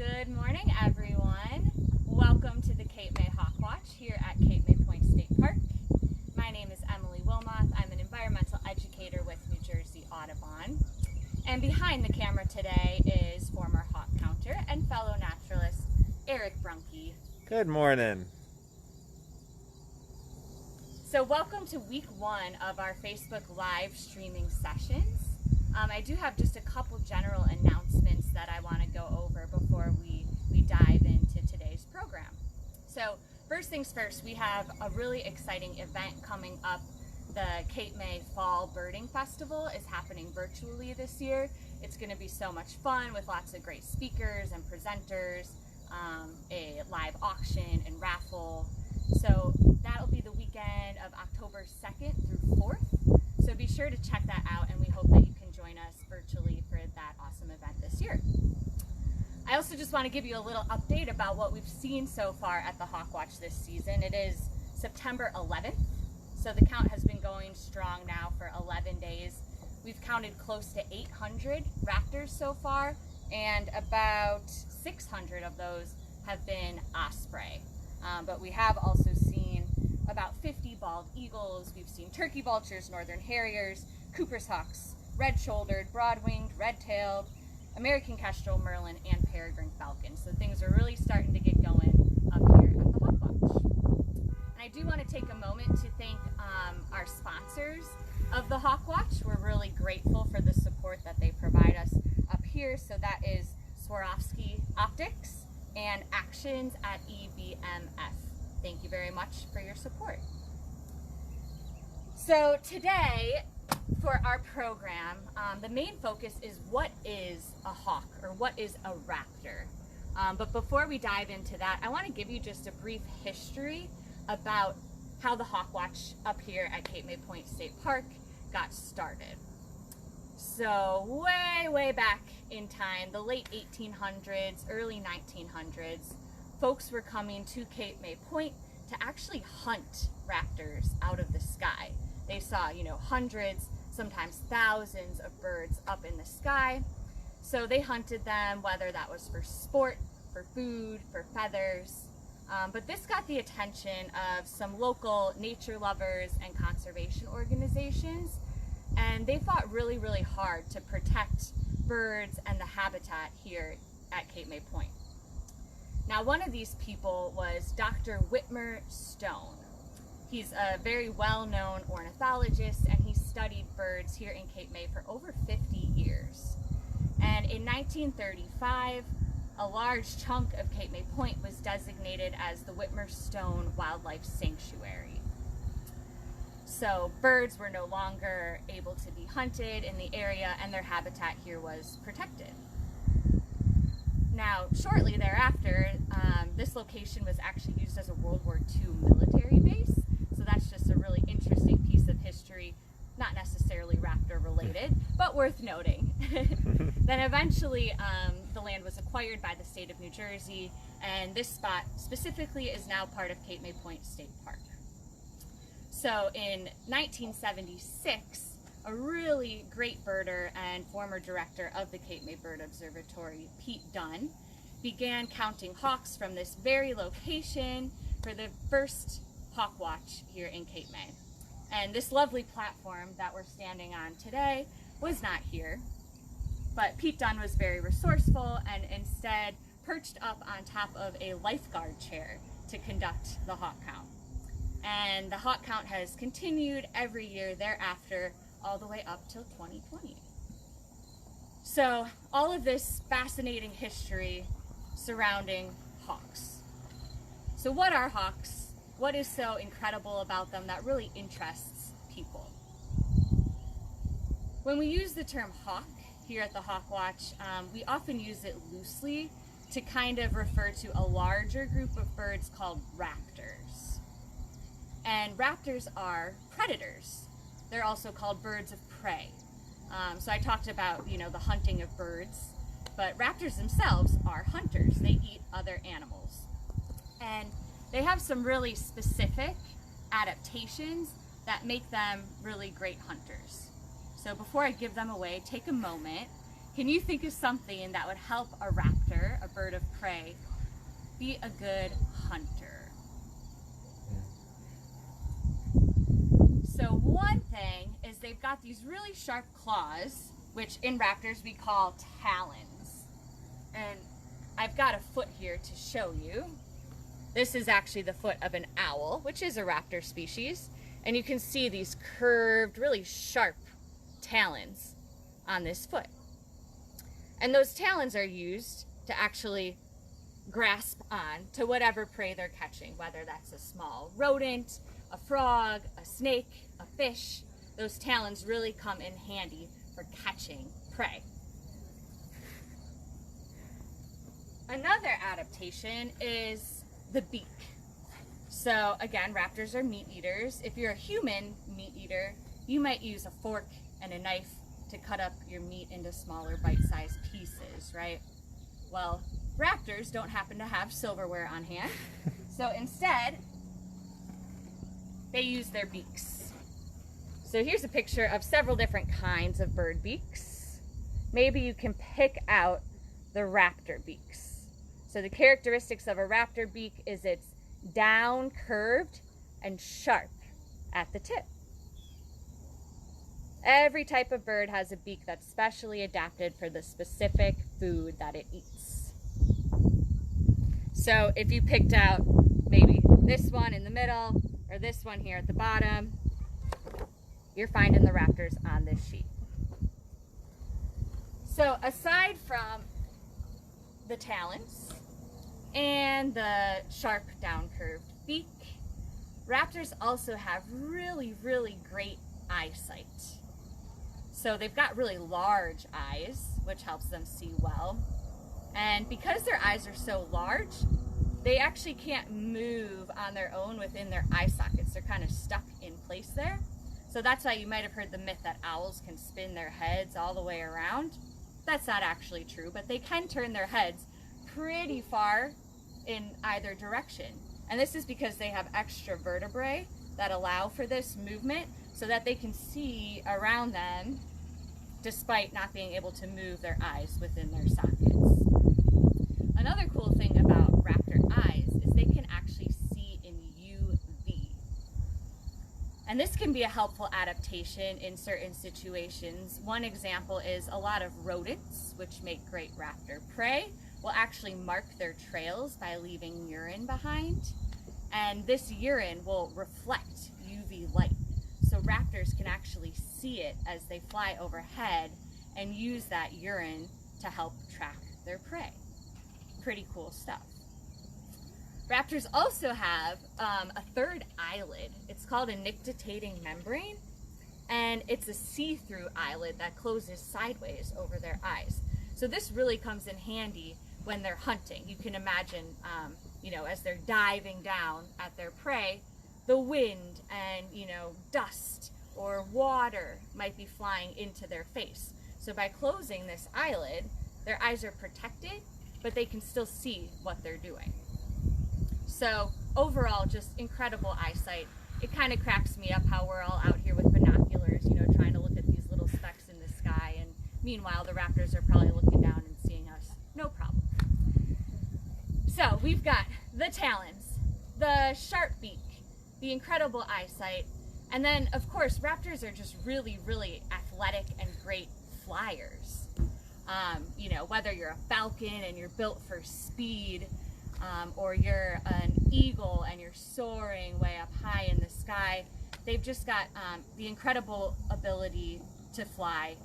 Good morning, everyone. Welcome to the Cape May Hawkwatch here at Cape May Point State Park. My name is Emily Wilmoth. I'm an environmental educator with New Jersey Audubon. And behind the camera today is former hawk counter and fellow naturalist Eric Brunke. Good morning. So welcome to week one of our Facebook live streaming sessions. I do have just a couple general announcements that I want to go over before we dive into today's program. So first things first, we have a really exciting event coming up. The Cape May Fall Birding Festival is happening virtually this year. It's going to be so much fun with lots of great speakers and presenters, a live auction and raffle. So that'll be the weekend of October 2nd through 4th. So be sure to check that out, and we hope that you can join us virtually for that awesome event this year. I also just want to give you a little update about what we've seen so far at the Hawkwatch this season. It is September 11th, so the count has been going strong now for 11 days. We've counted close to 800 raptors so far, and about 600 of those have been osprey. But we have also seen about 50 bald eagles. We've seen turkey vultures, northern harriers, Cooper's hawks, red-shouldered, broad-winged, red-tailed, American kestrel, merlin, and peregrine falcon. So things are really starting to get going up here at the Hawkwatch. And I do want to take a moment to thank our sponsors of the Hawkwatch. We're really grateful for the support that they provide us up here. So that is Swarovski Optics and Actions at EBMF. Thank you very much for your support. So today, for our program, the main focus is what is a hawk, or what is a raptor. But before we dive into that, I want to give you just a brief history about how the Hawkwatch up here at Cape May Point State Park got started. So way back in time, the late 1800s, early 1900s, folks were coming to Cape May Point to actually hunt raptors out of the sky. They saw, hundreds, sometimes thousands of birds up in the sky. So they hunted them, whether that was for sport, for food, for feathers. But this got the attention of some local nature lovers and conservation organizations. And they fought really hard to protect birds and the habitat here at Cape May Point. Now, one of these people was Dr. Whitmer Stone. He's a very well-known ornithologist, and he studied birds here in Cape May for over 50 years. And in 1935, a large chunk of Cape May Point was designated as the Whitmer Stone Wildlife Sanctuary. So birds were no longer able to be hunted in the area, and their habitat here was protected. Now, shortly thereafter, this location was actually used as a World War II military base, so that's just a really interesting piece of history, not necessarily raptor related, but worth noting. Then eventually, the land was acquired by the state of New Jersey, and this spot specifically is now part of Cape May Point State Park. So in 1976, a really great birder and former director of the Cape May Bird Observatory, Pete Dunn, began counting hawks from this very location for the first Hawkwatch here in Cape May. And this lovely platform that we're standing on today was not here, but Pete Dunn was very resourceful and instead perched up on top of a lifeguard chair to conduct the hawk count. And the hawk count has continued every year thereafter, all the way up till 2020. So all of this fascinating history surrounding hawks. So what are hawks? What is so incredible about them that really interests people? When we use the term hawk here at the Hawkwatch, we often use it loosely to kind of refer to a larger group of birds called raptors. And raptors are predators. They're also called birds of prey. So I talked about, the hunting of birds, but raptors themselves are hunters. They eat other animals. And they have some really specific adaptations that make them really great hunters. So before I give them away, take a moment Can you think of something that would help a raptor, a bird of prey, be a good hunter? So one thing is they've got these really sharp claws, which in raptors we call talons. And I've got a foot here to show you. This is actually the foot of an owl, which is a raptor species. And you can see these curved, really sharp talons on this foot. And those talons are used to actually grasp on to whatever prey they're catching, whether that's a small rodent, a frog, a snake, a fish. Those talons really come in handy for catching prey. Another adaptation is the beak. So again, raptors are meat eaters. If you're a human meat eater, you might use a fork and a knife to cut up your meat into smaller bite-sized pieces, right? Well, raptors don't happen to have silverware on hand, so instead, they use their beaks. So here's a picture of several different kinds of bird beaks. Maybe you can pick out the raptor beaks. So the characteristics of a raptor beak is it's down, curved, and sharp at the tip. Every type of bird has a beak that's specially adapted for the specific food that it eats. So if you picked out maybe this one in the middle or this one here at the bottom, you're finding the raptors on this sheet. So aside from the talons and the sharp down curved beak, raptors also have really, really great eyesight. So they've got really large eyes, which helps them see well. And because their eyes are so large, they actually can't move on their own within their eye sockets. They're kind of stuck in place there. So that's why you might have heard the myth that owls can spin their heads all the way around. That's not actually true, but they can turn their heads pretty far in either direction. And this is because they have extra vertebrae that allow for this movement so that they can see around them despite not being able to move their eyes within their sockets. Another cool thing about raptor eyes is they can actually see in UV. And this can be a helpful adaptation in certain situations. One example is a lot of rodents, which make great raptor prey, will actually mark their trails by leaving urine behind. And this urine will reflect UV light. So raptors can actually see it as they fly overhead and use that urine to help track their prey. Pretty cool stuff. Raptors also have a third eyelid. It's called a nictitating membrane, and it's a see-through eyelid that closes sideways over their eyes. So this really comes in handy when they're hunting. You can imagine, as they're diving down at their prey, the wind and, dust or water might be flying into their face. So by closing this eyelid, their eyes are protected, but they can still see what they're doing. So overall, just incredible eyesight. It kind of cracks me up how we're all out here with binoculars, trying to look at these little specks in the sky, and meanwhile the raptors are probably looking down and seeing us, no problem. So we've got the talons, the sharp beak, the incredible eyesight, and then of course raptors are just really, really athletic and great flyers. Whether you're a falcon and you're built for speed, or you're an eagle and you're soaring way up high in the sky, they've just got the incredible ability to fly.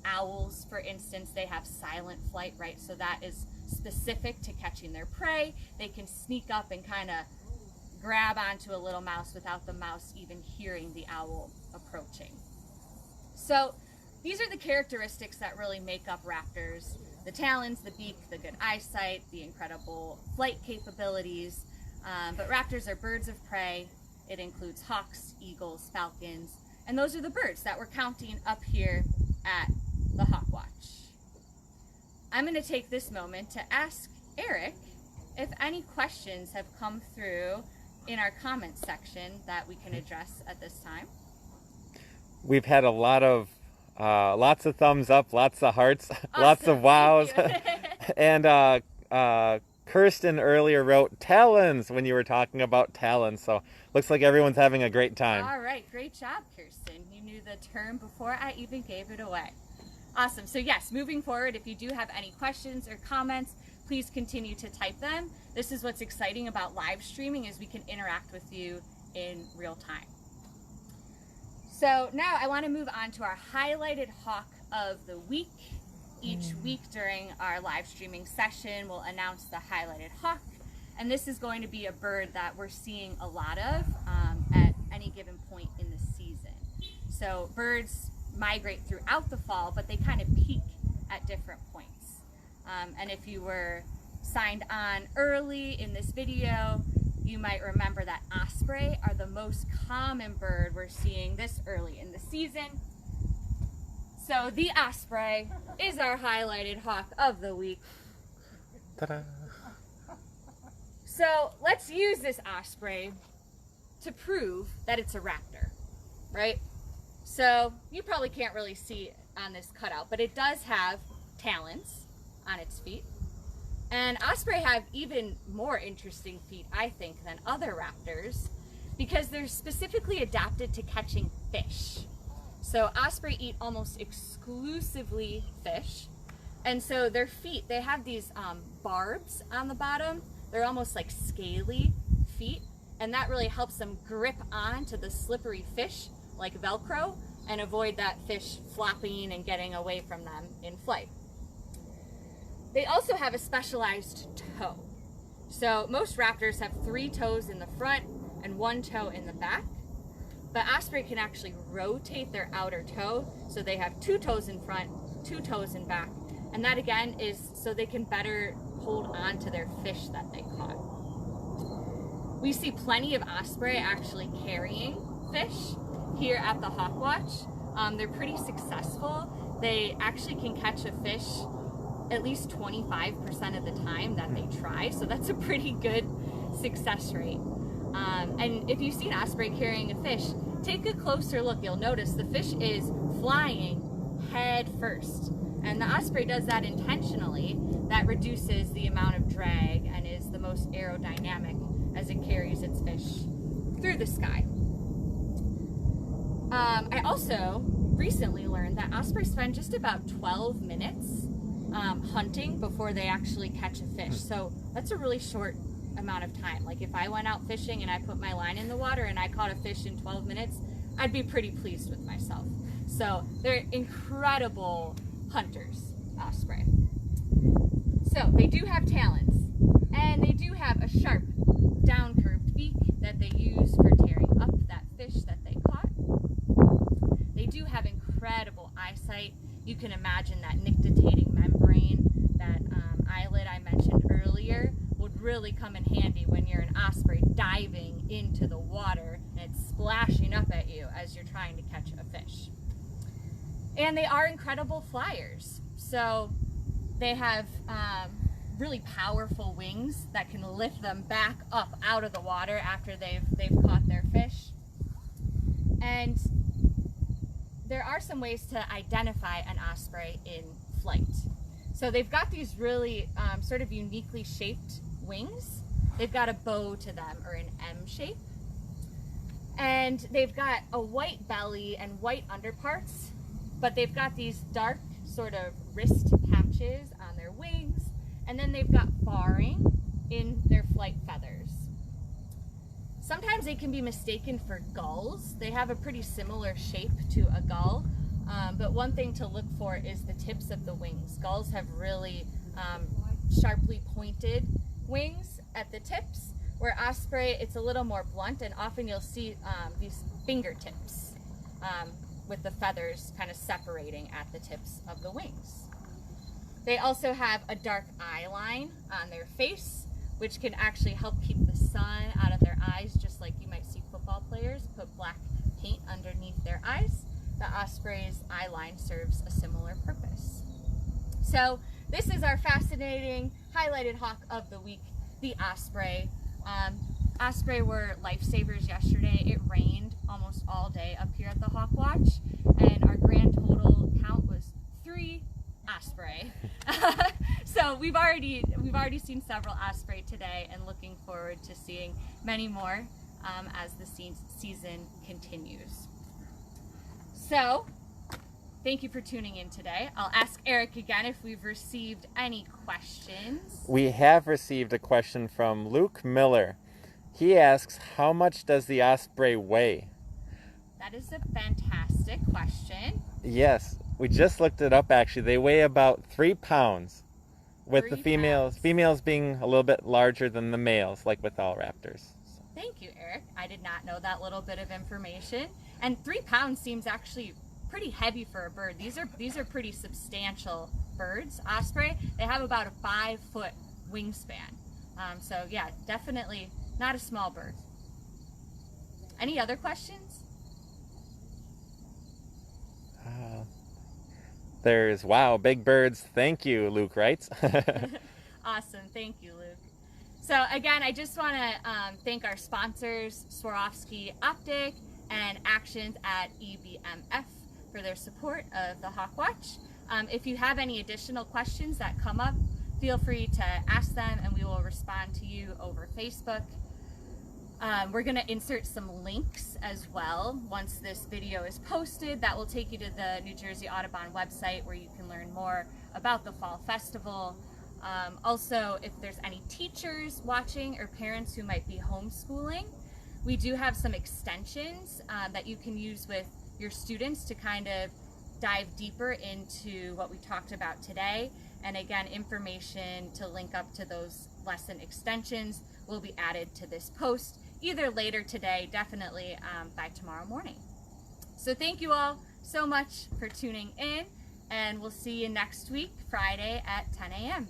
Owls, for instance, they have silent flight, right? So that is specific to catching their prey. They can sneak up and kind of grab onto a little mouse without the mouse even hearing the owl approaching. So these are the characteristics that really make up raptors: the talons, the beak, the good eyesight, the incredible flight capabilities. But raptors are birds of prey. It includes hawks, eagles, falcons, and those are the birds that we're counting up here at the Hawkwatch. I'm going to take this moment to ask Eric if any questions have come through in our comments section that we can address at this time. We've had a lot of Lots of thumbs up, lots of hearts, lots of Awesome. wows. Thank you. And Kirsten earlier wrote talons when you were talking about talons. So looks like everyone's having a great time. All right, great job, Kirsten. You knew the term before I even gave it away. Awesome. So yes, moving forward, if you do have any questions or comments, please continue to type them. This is what's exciting about live streaming, is we can interact with you in real time. So now I want to move on to our highlighted hawk of the week. Each week during our live streaming session, we'll announce the highlighted hawk. And this is going to be a bird that we're seeing a lot of at any given point in the season. So birds migrate throughout the fall, but they kind of peak at different points. And if you were signed on early in this video, you might remember that osprey are the most common bird we're seeing this early in the season. So the osprey is our highlighted hawk of the week. Ta-da! So let's use this osprey to prove that it's a raptor, right? So you probably can't really see on this cutout, but it does have talons on its feet. And osprey have even more interesting feet, I think, than other raptors, because they're specifically adapted to catching fish. So osprey eat almost exclusively fish. And so their feet, they have these barbs on the bottom. They're almost like scaly feet. And that really helps them grip onto the slippery fish like Velcro and avoid that fish flopping and getting away from them in flight. They also have a specialized toe. So most raptors have 3 toes in the front and 1 toe in the back. But osprey can actually rotate their outer toe, so they have 2 toes in front, 2 toes in back. And that again is so they can better hold on to their fish that they caught. We see plenty of osprey actually carrying fish here at the Hawkwatch. They're pretty successful. They actually can catch a fish at least 25% of the time that they try, so that's a pretty good success rate. And if you see an osprey carrying a fish, take a closer look. You'll notice the fish is flying head first. And the osprey does that intentionally. That reduces the amount of drag and is the most aerodynamic as it carries its fish through the sky. I also recently learned that ospreys spend just about 12 minutes hunting before they actually catch a fish. So that's a really short amount of time. Like if I went out fishing and I put my line in the water and I caught a fish in 12 minutes, I'd be pretty pleased with myself. So they're incredible hunters, osprey. So they do have talons, and they do have a sharp down curved beak that they use for tearing up that fish that they caught. They do have incredible eyesight. You can imagine that nictitating membrane, that eyelid I mentioned earlier, would really come in handy when you're an osprey diving into the water and it's splashing up at you as you're trying to catch a fish. And they are incredible flyers. So they have really powerful wings that can lift them back up out of the water after they've caught their fish. And there are some ways to identify an osprey in flight. So they've got these really sort of uniquely shaped wings. They've got a bow to them, or an M shape. And they've got a white belly and white underparts, but they've got these dark sort of wrist patches on their wings, and then they've got barring in their flight feathers. Sometimes they can be mistaken for gulls. They have a pretty similar shape to a gull, but one thing to look for is the tips of the wings. Gulls have really sharply pointed wings at the tips, where osprey, it's a little more blunt, and often you'll see these fingertips with the feathers kind of separating at the tips of the wings. They also have a dark eye line on their face, which can actually help keep the sun out of their eyes, just like you might see football players put black paint underneath their eyes. The osprey's eye line serves a similar purpose. So this is our fascinating highlighted hawk of the week, the osprey. Osprey were lifesavers yesterday. It rained almost all day up here at the Hawkwatch, and our grand total count was 3 osprey. So we've already seen several osprey today, and looking forward to seeing many more as the season continues. So thank you for tuning in today. I'll ask Eric again if we've received any questions. We have received a question from Luke Miller. He asks, how much does the osprey weigh? That is a fantastic question. Yes, we just looked it up actually. They weigh about 3 pounds, with the females being a little bit larger than the males, like with all raptors. Thank you, Eric. I did not know that little bit of information. And 3 pounds seems actually pretty heavy for a bird. These are pretty substantial birds. Osprey, they have about a 5-foot wingspan. So yeah, definitely not a small bird. Any other questions? There's, wow, big birds. Thank you, Luke writes. Awesome. Thank you, Luke. So again, I just want to thank our sponsors, Swarovski Optic and Actions at EBMF, for their support of the Hawkwatch. If you have any additional questions that come up, feel free to ask them and we will respond to you over Facebook. We're going to insert some links as well once this video is posted. That will take you to the New Jersey Audubon website where you can learn more about the Fall Festival. Also, if there's any teachers watching or parents who might be homeschooling, we do have some extensions that you can use with your students to kind of dive deeper into what we talked about today. And again, information to link up to those lesson extensions will be added to this post either later today, definitely by tomorrow morning. So thank you all so much for tuning in, and we'll see you next week, Friday at 10 a.m.